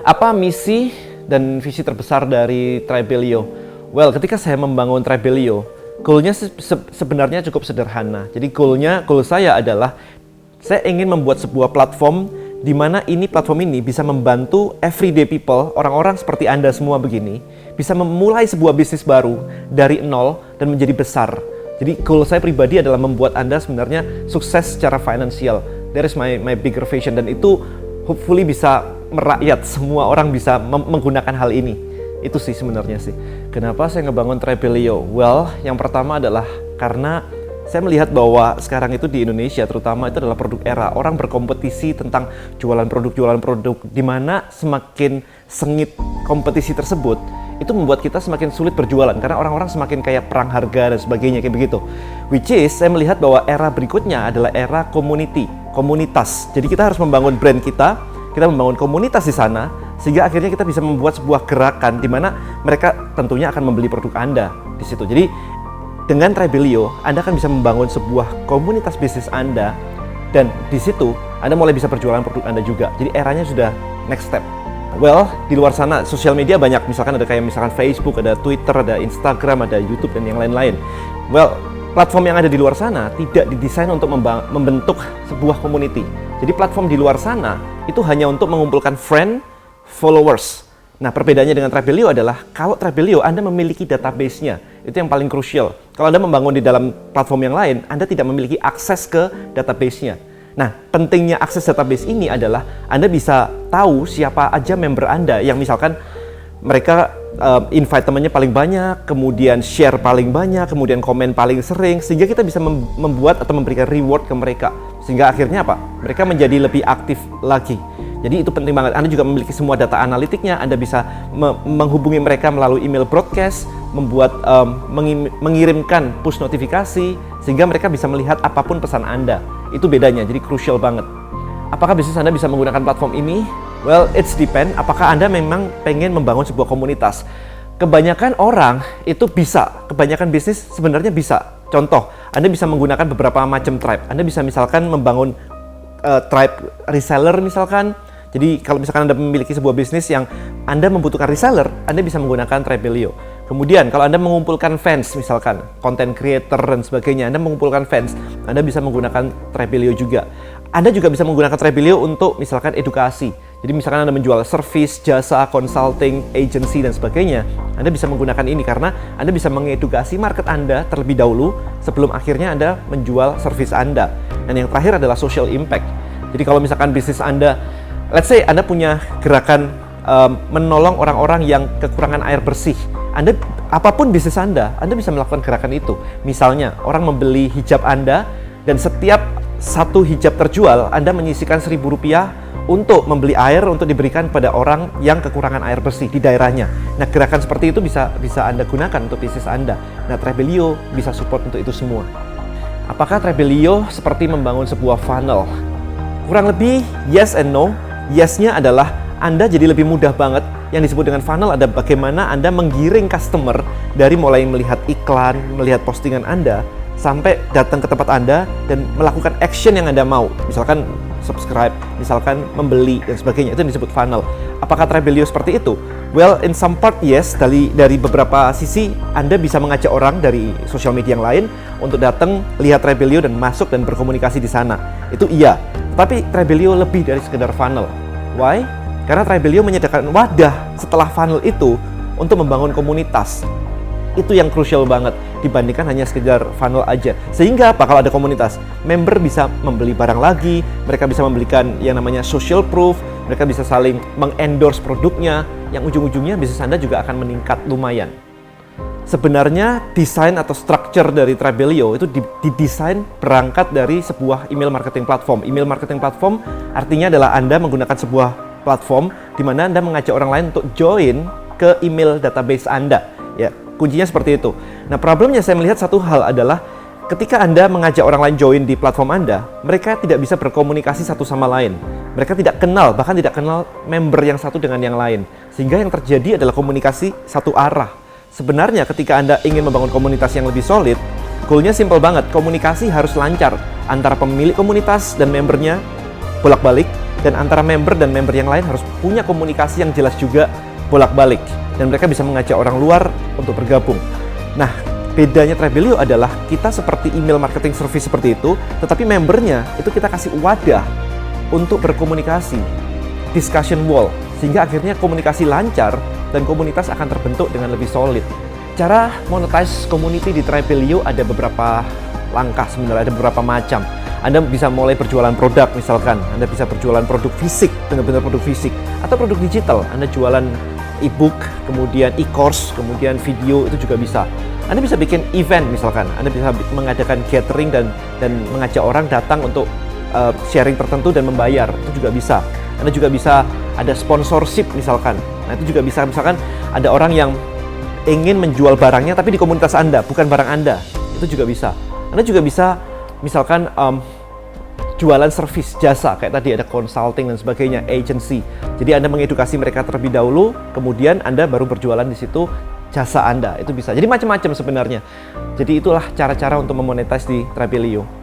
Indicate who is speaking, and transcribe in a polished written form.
Speaker 1: Apa misi dan visi terbesar dari Tribelio? Well, ketika saya membangun Tribelio, goalnya sebenarnya cukup sederhana. Jadi goal saya adalah saya ingin membuat sebuah platform di mana platform ini bisa membantu everyday people, orang-orang seperti Anda semua begini, bisa memulai sebuah bisnis baru dari nol dan menjadi besar. Jadi goal saya pribadi adalah membuat Anda sebenarnya sukses secara finansial. That is my bigger vision, dan itu hopefully bisa merakyat, semua orang bisa menggunakan hal ini. Itu sih sebenarnya sih. Kenapa saya ngebangun Tribelio? Well, yang pertama adalah karena saya melihat bahwa sekarang itu di Indonesia terutama itu adalah produk era. Orang berkompetisi tentang jualan produk, di mana semakin sengit kompetisi tersebut, itu membuat kita semakin sulit berjualan karena orang-orang semakin kayak perang harga dan sebagainya kayak begitu. Which is, saya melihat bahwa era berikutnya adalah era komunitas. Jadi kita harus membangun brand kita membangun komunitas di sana, sehingga akhirnya kita bisa membuat sebuah gerakan di mana mereka tentunya akan membeli produk Anda di situ. Jadi dengan Tribelio, Anda akan bisa membangun sebuah komunitas bisnis Anda, dan di situ Anda mulai bisa berjualan produk Anda juga. Jadi eranya sudah next step. Well, di luar sana sosial media banyak, misalkan misalkan Facebook, ada Twitter, ada Instagram, ada YouTube dan yang lain-lain. Well, platform yang ada di luar sana tidak didesain untuk membentuk sebuah community. Jadi platform di luar sana itu hanya untuk mengumpulkan friend, followers. Nah, perbedaannya dengan Tribelio adalah kalau Tribelio Anda memiliki database-nya, itu yang paling krusial. Kalau Anda membangun di dalam platform yang lain, Anda tidak memiliki akses ke database-nya. Nah, pentingnya akses database ini adalah Anda bisa tahu siapa aja member Anda yang misalkan mereka invite temannya paling banyak, kemudian share paling banyak, kemudian komen paling sering, sehingga kita bisa membuat atau memberikan reward ke mereka. Sehingga akhirnya apa? Mereka menjadi lebih aktif lagi. Jadi itu penting banget. Anda juga memiliki semua data analitiknya. Anda bisa menghubungi mereka melalui email broadcast, mengirimkan push notifikasi, sehingga mereka bisa melihat apapun pesan Anda. Itu bedanya, jadi krusial banget. Apakah bisnis Anda bisa menggunakan platform ini? Well, it's depend. Apakah Anda memang pengen membangun sebuah komunitas? Kebanyakan orang itu bisa, kebanyakan bisnis sebenarnya bisa. Contoh, Anda bisa menggunakan beberapa macam tribe. Anda bisa misalkan membangun tribe reseller misalkan. Jadi kalau misalkan Anda memiliki sebuah bisnis yang Anda membutuhkan reseller, Anda bisa menggunakan Tribelio. Kemudian kalau Anda mengumpulkan fans misalkan, content creator dan sebagainya, Anda mengumpulkan fans, Anda bisa menggunakan Tribelio juga. Anda juga bisa menggunakan Tribelio untuk misalkan edukasi. Jadi misalkan Anda menjual service, jasa, consulting, agency dan sebagainya, Anda bisa menggunakan ini karena Anda bisa mengedukasi market Anda terlebih dahulu sebelum akhirnya Anda menjual service Anda. Dan yang terakhir adalah social impact. Jadi kalau misalkan bisnis Anda, let's say Anda punya gerakan menolong orang-orang yang kekurangan air bersih. Apapun bisnis Anda bisa melakukan gerakan itu. Misalnya, orang membeli hijab Anda dan setiap satu hijab terjual, Anda menyisihkan Rp1.000 untuk membeli air untuk diberikan pada orang yang kekurangan air bersih di daerahnya. Nah, gerakan seperti itu bisa Anda gunakan untuk bisnis Anda. Nah, Tribelio bisa support untuk itu semua. Apakah Tribelio seperti membangun sebuah funnel? Kurang lebih yes and no. Yes-nya adalah Anda jadi lebih mudah banget. Yang disebut dengan funnel ada bagaimana Anda menggiring customer dari mulai melihat iklan, melihat postingan Anda, sampai datang ke tempat Anda dan melakukan action yang Anda mau. Misalkan subscribe, misalkan membeli, dan sebagainya. Itu yang disebut funnel. Apakah Tribelio seperti itu? Well, in some part yes. Dari beberapa sisi, Anda bisa mengajak orang dari sosial media yang lain untuk datang, lihat Tribelio dan masuk dan berkomunikasi di sana. Itu iya. Tapi Tribelio lebih dari sekedar funnel. Why? Karena Tribelio menyediakan wadah setelah funnel itu untuk membangun komunitas. Itu yang krusial banget dibandingkan hanya sekedar funnel aja. Sehingga apa? Kalau ada komunitas, member bisa membeli barang lagi, mereka bisa membelikan yang namanya social proof, mereka bisa saling mengendorse produknya, yang ujung-ujungnya bisnis Anda juga akan meningkat lumayan. Sebenarnya desain atau structure dari Tribelio itu didesain berangkat dari sebuah email marketing platform. Email marketing platform artinya adalah Anda menggunakan sebuah platform di mana Anda mengajak orang lain untuk join ke email database Anda. Ya, kuncinya seperti itu. Nah, problemnya saya melihat satu hal adalah ketika Anda mengajak orang lain join di platform Anda, mereka tidak bisa berkomunikasi satu sama lain. Mereka tidak kenal, bahkan tidak kenal member yang satu dengan yang lain. Sehingga yang terjadi adalah komunikasi satu arah. Sebenarnya ketika Anda ingin membangun komunitas yang lebih solid, goalnya simple banget. Komunikasi harus lancar antara pemilik komunitas dan membernya bolak-balik, Dan antara member dan member yang lain harus punya komunikasi yang jelas juga bolak-balik. Dan mereka bisa mengajak orang luar untuk bergabung. Nah, bedanya Trebelio adalah kita seperti email marketing service seperti itu, tetapi membernya itu kita kasih wadah untuk berkomunikasi, discussion wall, sehingga akhirnya komunikasi lancar dan komunitas akan terbentuk dengan lebih solid. Cara monetize community di Trebelio ada beberapa langkah sebenarnya, ada beberapa macam. Anda bisa mulai berjualan produk misalkan, Anda bisa berjualan produk fisik, benar-benar produk fisik, atau produk digital, Anda jualan e-book, kemudian e-course, kemudian video, itu juga bisa. Anda bisa bikin event misalkan, Anda bisa mengadakan gathering dan mengajak orang datang untuk sharing tertentu dan membayar, itu juga bisa. Anda juga bisa ada sponsorship misalkan, nah itu juga bisa, misalkan ada orang yang ingin menjual barangnya tapi di komunitas Anda, bukan barang Anda, itu juga bisa. Anda juga bisa misalkan jualan service jasa, kayak tadi ada consulting dan sebagainya, agency. Jadi Anda mengedukasi mereka terlebih dahulu, kemudian Anda baru berjualan di situ jasa Anda, itu bisa. Jadi macam-macam sebenarnya. Jadi itulah cara-cara untuk memonetize di Trebelio.